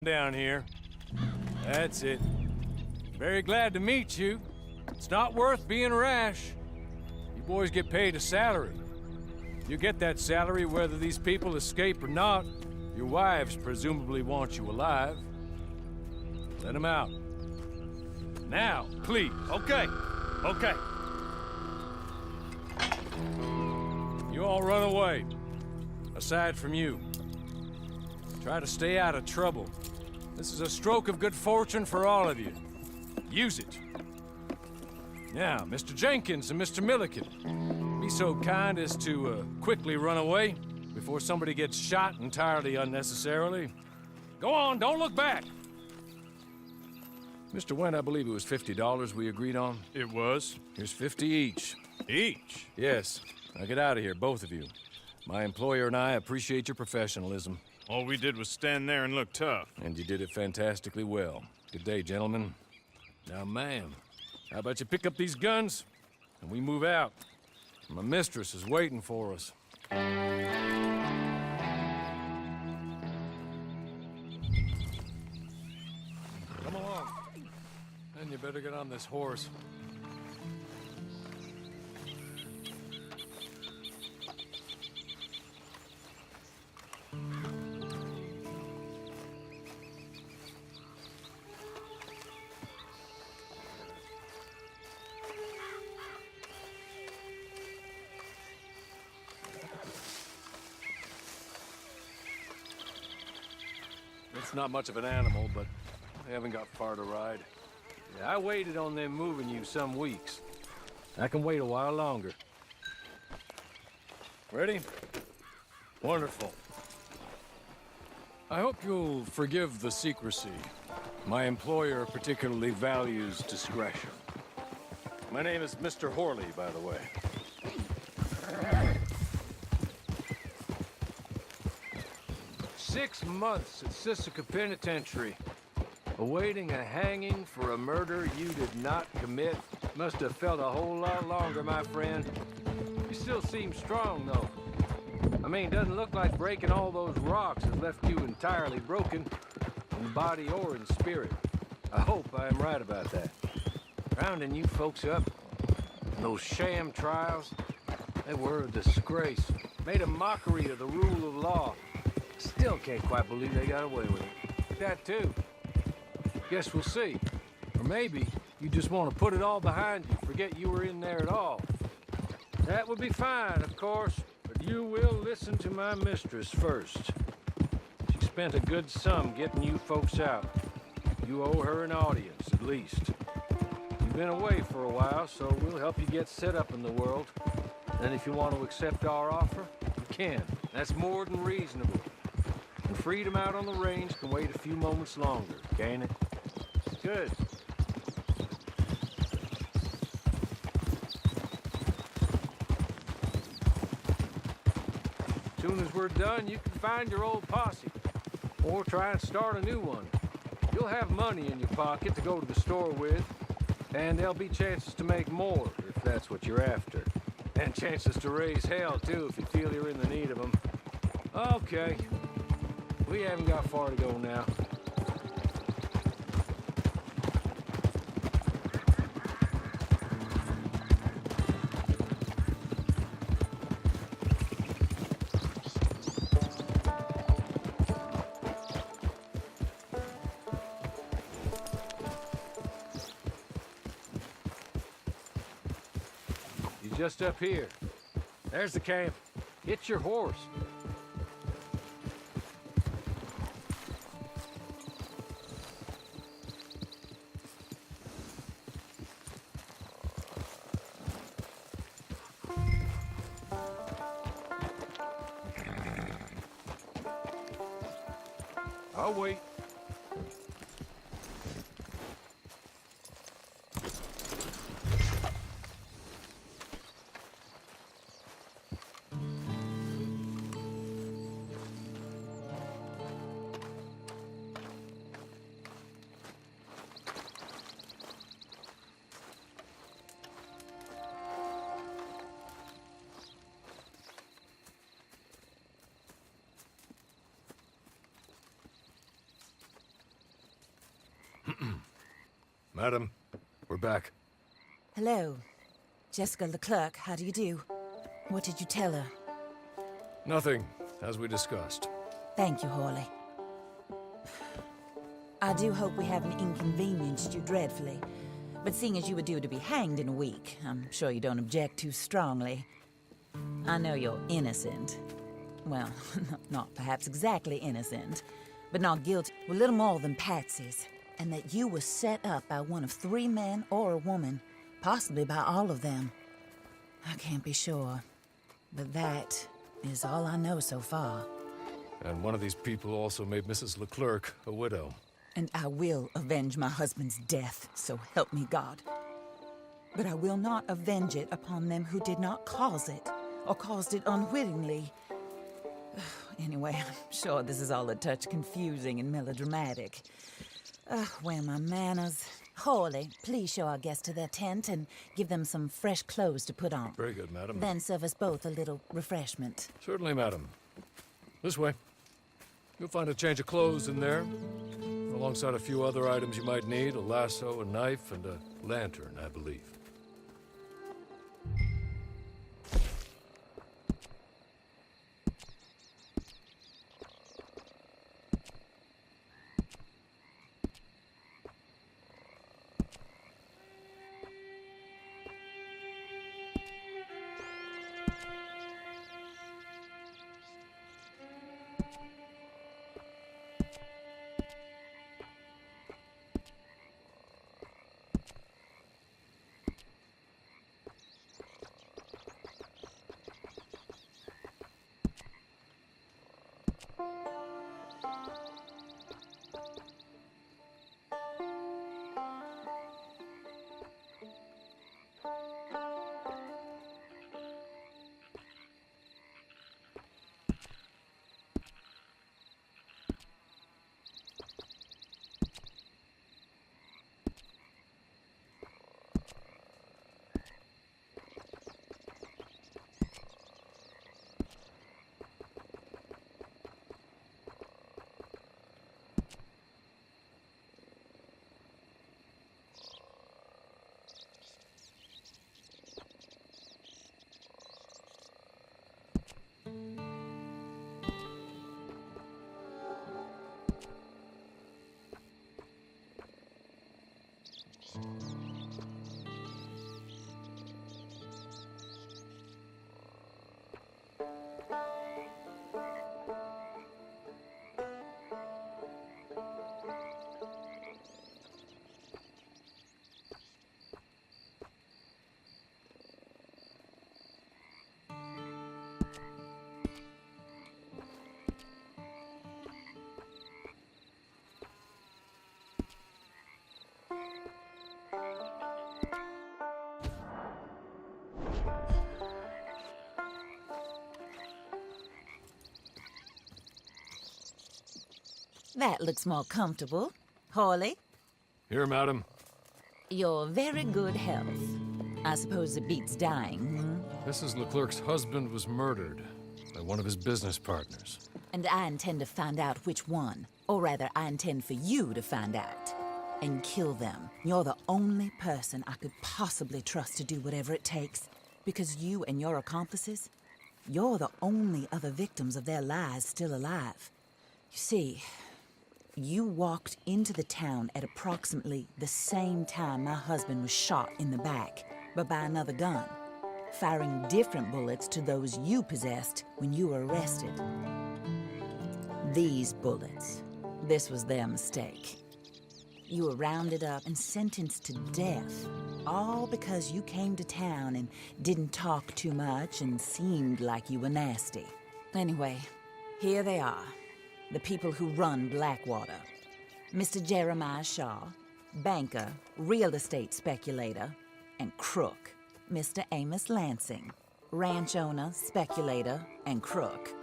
Down here. That's it. Very glad to meet you. It's not worth being rash. You boys get paid a salary. You get that salary whether these people escape or not. Your wives presumably want you alive. Let them out. Now, please. Okay. You all run away. Aside from you. Try to stay out of trouble. This is a stroke of good fortune for all of you. Use it. Now, Mr. Jenkins and Mr. Milliken, be so kind as to quickly run away before somebody gets shot entirely unnecessarily. Go on, don't look back. Mr. Wendt, I believe it was $50 we agreed on. It was. Here's 50 each. Each? Yes. Now get out of here, both of you. My employer and I appreciate your professionalism. All we did was stand there and look tough. And you did it fantastically well. Good day, gentlemen. Now, ma'am, how about you pick up these guns and we move out? My mistress is waiting for us. Come along. Then you better get on this horse. It's not much of an animal, but I haven't got far to ride. Yeah, I waited on them moving you some weeks. I can wait a while longer. Ready? Wonderful. I hope you'll forgive the secrecy. My employer particularly values discretion. My name is Mr. Horley, by the way. 6 months at Sisika Penitentiary, awaiting a hanging for a murder you did not commit. Must have felt a whole lot longer, my friend. You still seem strong, though. I mean, doesn't look like breaking all those rocks has left you entirely broken, in body or in spirit. I hope I am right about that. Rounding you folks up, those sham trials, they were a disgrace. Made a mockery of the rule of law. Still can't quite believe they got away with it. That too. Guess we'll see. Or maybe you just want to put it all behind you, forget you were in there at all. That would be fine, of course, but you will listen to my mistress first. She spent a good sum getting you folks out. You owe her an audience, at least. You've been away for a while, so we'll help you get set up in the world. And if you want to accept our offer, you can. That's more than reasonable. And freedom out on the range can wait a few moments longer, can't it? Good. As soon as we're done, you can find your old posse. Or try and start a new one. You'll have money in your pocket to go to the store with. And there'll be chances to make more, if that's what you're after. And chances to raise hell, too, if you feel you're in the need of them. Okay. We haven't got far to go now. You're just up here. There's the camp. Get your horse. I'll wait. Madam, we're back. Hello. Jessica Leclerc, how do you do? What did you tell her? Nothing, as we discussed. Thank you, Hawley. I do hope we haven't inconvenienced you dreadfully. But seeing as you were due to be hanged in a week, I'm sure you don't object too strongly. I know you're innocent. Well, not perhaps exactly innocent, but not guilty. We're little more than patsies. And that you were set up by one of 3 men or a woman, possibly by all of them. I can't be sure, but that is all I know so far. And one of these people also made Mrs. Leclerc a widow. And I will avenge my husband's death, so help me God. But I will not avenge it upon them who did not cause it, or caused it unwittingly. Anyway, I'm sure this is all a touch confusing and melodramatic. Where are my manners? Hawley, please show our guests to their tent and give them some fresh clothes to put on. Very good, madam. Then serve us both a little refreshment. Certainly, madam. This way. You'll find a change of clothes in there, alongside a few other items you might need, a lasso, a knife, and a lantern, I believe. That looks more comfortable. Hawley, Here, madam. your very good health. I suppose it beats dying, hmm? Mrs. Leclerc's husband was murdered by one of his business partners. And I intend to find out which one. Or rather, I intend for you to find out. And kill them. You're the only person I could possibly trust to do whatever it takes. Because you and your accomplices, you're the only other victims of their lies still alive. You see, you walked into the town at approximately the same time my husband was shot in the back, but by another gun, firing different bullets to those you possessed when you were arrested. These bullets, this was their mistake. You were rounded up and sentenced to death, all because you came to town and didn't talk too much and seemed like you were nasty. Anyway, here they are. The people who run Blackwater. Mr. Jeremiah Shaw, banker, real estate speculator, and crook. Mr. Amos Lansing, ranch owner, speculator, and crook.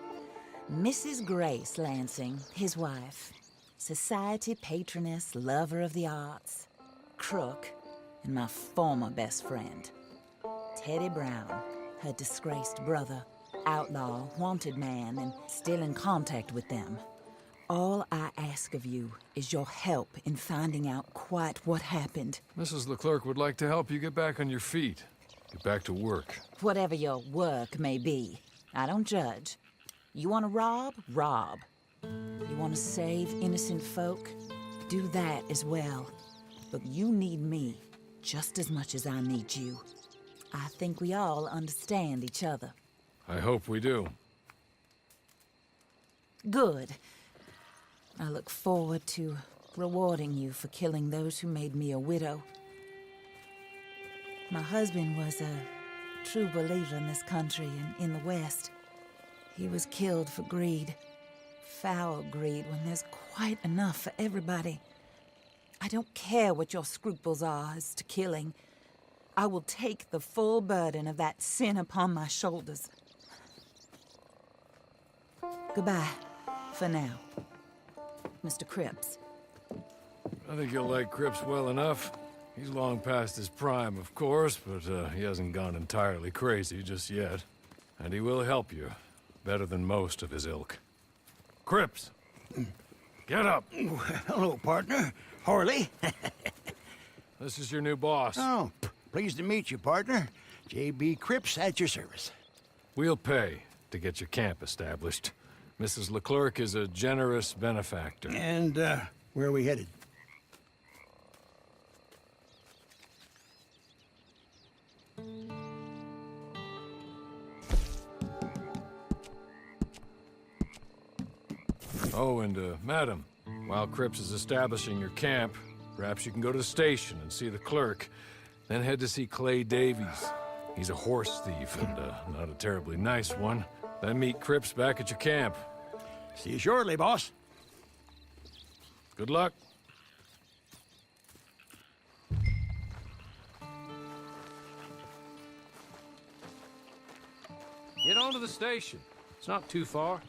Mrs. Grace Lansing, his wife, society patroness, lover of the arts, crook, and my former best friend. Teddy Brown, her disgraced brother, outlaw, wanted man, and still in contact with them. All I ask of you is your help in finding out quite what happened. Mrs. Leclerc would like to help you get back on your feet. Get back to work. Whatever your work may be, I don't judge. You want to rob? Rob. You want to save innocent folk? Do that as well. But you need me just as much as I need you. I think we all understand each other. I hope we do. Good. I look forward to rewarding you for killing those who made me a widow. My husband was a true believer in this country and in the West. He was killed for greed. Foul greed when there's quite enough for everybody. I don't care what your scruples are as to killing. I will take the full burden of that sin upon my shoulders. Goodbye, for now, Mr. Cripps. I think you'll like Cripps well enough. He's long past his prime, of course, but he hasn't gone entirely crazy just yet. And he will help you, better than most of his ilk. Cripps! Get up! Hello, partner. Horley. This is your new boss. Oh, pleased to meet you, partner. J.B. Cripps at your service. We'll pay to get your camp established. Mrs. Leclerc is a generous benefactor. And, where are we headed? Oh, and, madam, while Cripps is establishing your camp, perhaps you can go to the station and see the clerk, then head to see Clay Davies. He's a horse thief, and, not a terribly nice one. Then meet Cripps back at your camp. See you shortly, boss. Good luck. Get on to the station. It's not too far.